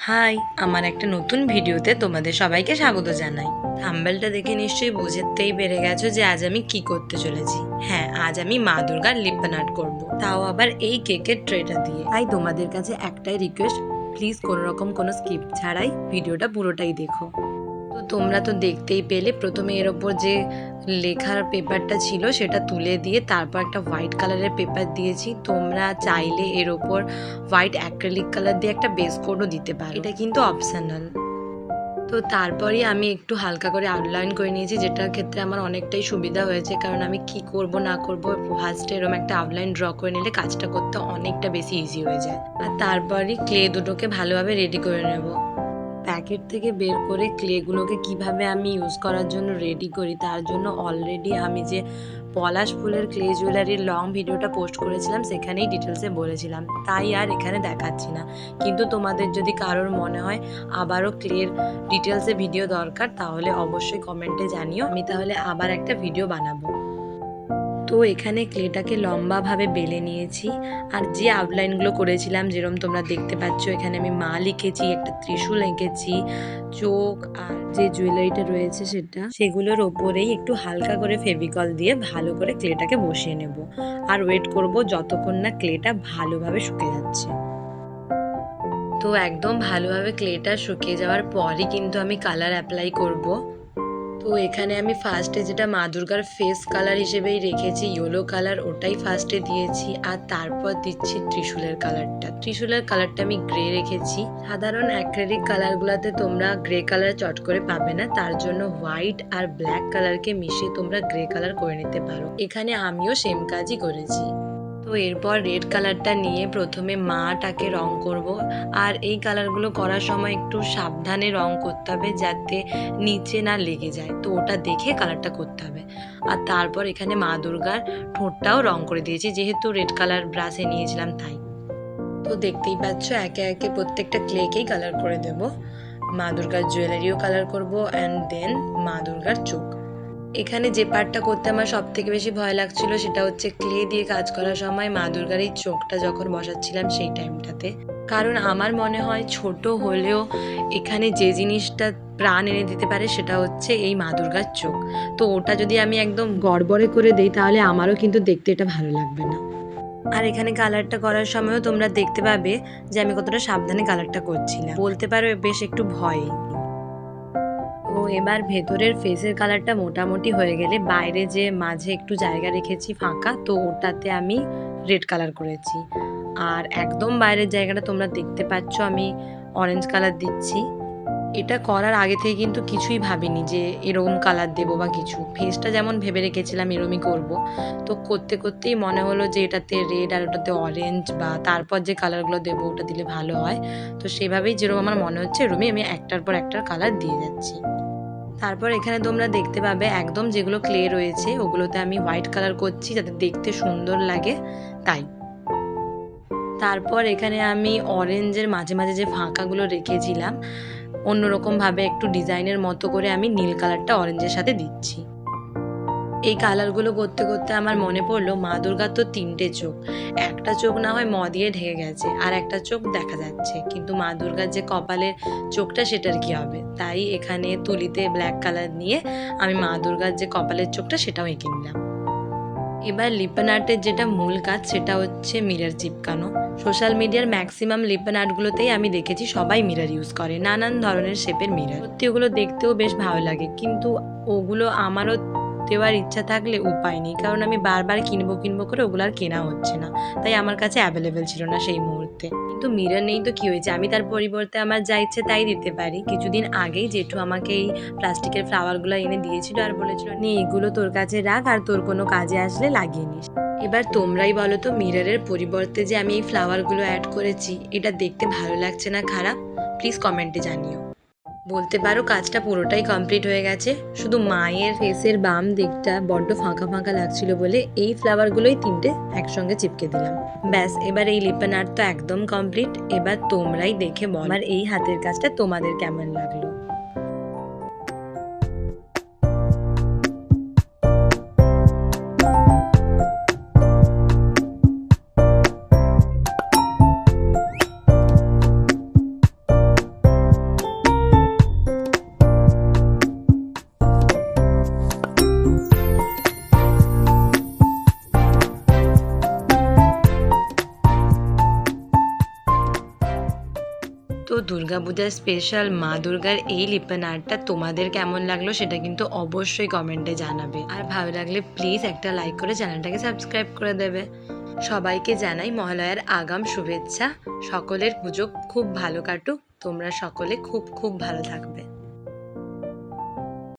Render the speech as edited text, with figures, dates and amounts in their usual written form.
High, আমার একটা নতুন ভিডিওতে তোমাদের সবাইকে স্বাগত জানাই। থাম্বনেলটা দেখে নিশ্চয়ই বুঝতেই পেরে গেছো যে আজ আমি কি করতে চলেছি। হ্যাঁ, আজ আমি মা দুর্গার লিপন আর্ট করবো, তাও আবার এই কেকের ট্রেটা দিয়ে। তাই তোমাদের কাছে একটাই রিকোয়েস্ট, প্লিজ কোনো রকম কোনো স্কিপ ছাড়াই ভিডিওটা পুরোটাই দেখো। তো তোমরা তো দেখতেই পেলে, প্রথমে এর ওপর যে লেখার পেপারটা ছিল সেটা তুলে দিয়ে তারপর একটা হোয়াইট কালারের পেপার দিয়েছি। তোমরা চাইলে এর ওপর হোয়াইট অ্যাক্রিলিক কালার দিয়ে একটা বেস কোডও দিতে পারো, এটা কিন্তু অপশনাল। তো তারপরেই আমি একটু হালকা করে আউটলাইন করে নিয়েছি, যেটার ক্ষেত্রে আমার অনেকটাই সুবিধা হয়েছে, কারণ আমি কি করব না করব ফার্স্টে এরকম একটা আউটলাইন ড্র করে নিলে কাজটা করতে অনেকটা বেশি ইজি হয়ে যায়। আর তারপরই ক্লে দুটোকে ভালোভাবে রেডি করে নেব। প্যাকেট থেকে বের করে ক্লেগুলোকে কিভাবে আমি ইউজ করার জন্য রেডি করি, তার জন্য অলরেডি আমি যে পলাশ ফুলের ক্লে জুয়েলারির লং ভিডিওটা পোস্ট করেছিলাম সেখানেই ডিটেলসে বলেছিলাম, তাই আর এখানে দেখাচ্ছি না। কিন্তু তোমাদের যদি কারোর মনে হয় আবারও ক্লের ডিটেলসে ভিডিও দরকার, তাহলে অবশ্যই কমেন্টে জানিও, আমি তাহলে আবার একটা ভিডিও বানাবো। তো এখানে ক্লেটাকে লম্বাভাবে বেলে নিয়েছি, আর যে আউটলাইনগুলো করেছিলাম যেরকম তোমরা দেখতে পাচ্ছ, এখানে আমি মা লিখেছি, একটা ত্রিশূল এঁকেছি, চোখ আর যে জুয়েলারিটা রয়েছে সেগুলোর ওপরেই একটু হালকা করে ফেভিকল দিয়ে ভালো করে ক্লেটাকে বসিয়ে নেব। আর ওয়েট করব যতক্ষণ না ক্লেটা ভালোভাবে শুকে যাচ্ছে। তো একদম ভালোভাবে ক্লেটা শুকিয়ে যাওয়ার পরই কিন্তু আমি কালার অ্যাপ্লাই করব। তো এখানে আমি ফার্স্টে যেটা মা দুর্গার ফেস কালার হিসেবেই রেখেছি ইয়েলো কালার, ওটাই ফার্স্টে দিয়েছি। আর তারপর দিচ্ছি ত্রিশূলের কালারটা। ত্রিশূলের কালারটা আমি গ্রে রেখেছি। সাধারণ অ্যাক্রিলিক কালারগুলোতে তোমরা গ্রে কালার চট করে পাবে না, তার জন্য হোয়াইট আর ব্ল্যাক কালারকে মিশিয়ে তোমরা গ্রে কালার করে নিতে পারো। এখানে আমিও সেম কাজই করেছি। তো এরপর রেড কালারটা নিয়ে প্রথমে মাটাকে রং করব। আর এই কালারগুলো করার সময় একটু সাবধানে রং করতে হবে যাতে নিচে না লেগে যায়, তো ওটা দেখে কালারটা করতে হবে। আর তারপর এখানে মা দুর্গার ঠোঁটটাও রং করে দিয়েছি, যেহেতু রেড কালার ব্রাশে নিয়েছিলাম তাই। তো দেখতেই পাচ্ছ একে একে প্রত্যেকটা ক্লেকেই কালার করে দেব। মা দুর্গার জুয়েলারিও কালার করব, অ্যান্ড দেন মা দুর্গার চোখ। এখানে যে পার্টটা করতে আমার সব থেকে বেশি ভয় লাগছিল সেটা হচ্ছে ক্লে দিয়ে কাজ করার সময় মা দুর্গার এই চোখটা যখন বসাচ্ছিলাম সেই টাইমটাতে। কারণ আমার মনে হয় ছোট হলেও এখানে যে জিনিসটা প্রাণ এনে দিতে পারে সেটা হচ্ছে এই মা দুর্গার চোখ। তো ওটা যদি আমি একদম গড়বড়ে করে দিই তাহলে আমারও কিন্তু দেখতে এটা ভালো লাগবে না। আর এখানে কালারটা করার সময়ও তোমরা দেখতে পাবে যে আমি কতটা সাবধানে কালারটা করছিলাম, বলতে পারো বেশ একটু ভয়। তো এবার ভেতরের ফেসের কালারটা মোটামুটি হয়ে গেলে বাইরে যে মাঝে একটু জায়গা রেখেছি ফাঁকা, তো ওটাতে আমি রেড কালার করেছি। আর একদম বাইরের জায়গাটা তোমরা দেখতে পাচ্ছ আমি অরেঞ্জ কালার দিচ্ছি। এটা করার আগে থেকে কিন্তু কিছুই ভাবিনি যে এরকম কালার দেবো বা কিছু, ফেসটা যেমন ভেবে রেখেছিলাম এরকমই করব। তো করতে করতেই মনে হলো যে এটাতে রেড আর ওটাতে অরেঞ্জ, বা তারপর যে কালারগুলো দেবো ওটা দিলে ভালো হয়। তো সেভাবেই যেরকম আমার মনে হচ্ছে এরকমই আমি একটার পর একটার কালার দিয়ে যাচ্ছি। তারপর এখানে তোমরা দেখতে পাবে একদম যেগুলো ক্লে রয়েছে ওগুলোতে আমি হোয়াইট কালার করছি যাতে দেখতে সুন্দর লাগে তাই। তারপর এখানে আমি অরেঞ্জের মাঝে মাঝে যে ফাঁকাগুলো রেখেছিলাম অন্যরকমভাবে একটু ডিজাইনের মতো করে আমি নীল কালারটা অরেঞ্জের সাথে দিচ্ছি। এই কালারগুলো করতে করতে আমার মনে পড়লো মা দুর্গার তো 3টে চোখ, একটা চোখ না হয় দিয়ে ঢেকে গেছে আর একটা চোখ দেখা যাচ্ছে, কিন্তু মা দুর্গার যে কপালের চোখটা সেটার কি হবে, তাই এখানে তুলিতে ব্ল্যাক কালার নিয়ে আমি মা দুর্গার যে কপালের চোখটা সেটাও এঁকে নিলাম। এবার লিপন আর্টের যেটা মূল কাজ সেটা হচ্ছে মিরর চিপকানো। সোশ্যাল মিডিয়ার ম্যাক্সিমাম লিপন আর্টগুলোতেই আমি দেখেছি সবাই মিরর ইউজ করে, নানান ধরনের শেপের মিরর। সত্যি ওগুলো দেখতেও বেশ ভালো লাগে, কিন্তু ওগুলো আমারও দেওয়ার ইচ্ছা থাকলে উপায় নেই, কারণ আমি বারবার কিনবো কিনবো করে ওগুলো আর কেনা হচ্ছে না, তাই আমার কাছে অ্যাভেলেবেল ছিল না সেই মুহূর্তে। কিন্তু মিরর নেই তো কি হয়েছে, আমি তার পরিবর্তে আমার যা ইচ্ছে তাই দিতে পারি। কিছুদিন আগেই জেঠু আমাকে এই প্লাস্টিকের ফ্লাওয়ারগুলো এনে দিয়েছিল আর বলেছিল নে এগুলো তোর কাছে রাখ আর তোর কোনো কাজে আসলে লাগিয়ে নিস। এবার তোমরাই বলো তো মিররের পরিবর্তে যে আমি এই ফ্লাওয়ারগুলো অ্যাড করেছি এটা দেখতে ভালো লাগছে না খারাপ, প্লিজ কমেন্টে জানিও। বলতে পারো কাজটা পুরোটাই কমপ্লিট হয়ে গেছে, শুধু মায়ের ফেসের বাম দিকটা বড্ড ফাঁকা ফাঁকা লাগছিল বলে এই ফ্লাওয়ারগুলোই 3টে একসঙ্গে চিপকে দিলাম। ব্যাস, এবার এই লিপন আর্ট তো একদম কমপ্লিট। এবার তোমরাই দেখে বলো আমার এই হাতের কাজটা তোমাদের কেমন লাগলো। দুর্গাপূজার স্পেশাল মা দুর্গার এই লিপন আর্টটা তোমাদের কেমন লাগলো সেটা কিন্তু অবশ্যই কমেন্টে জানাবে। আর ভালো লাগলে প্লিজ একটা লাইক করে চ্যানেলটাকে সাবস্ক্রাইব করে দেবে। সবাইকে জানাই মহালয়ার আগাম শুভেচ্ছা। সকলের পুজো খুব ভালো কাটুক, তোমরা সকলে খুব খুব ভালো থাকবে।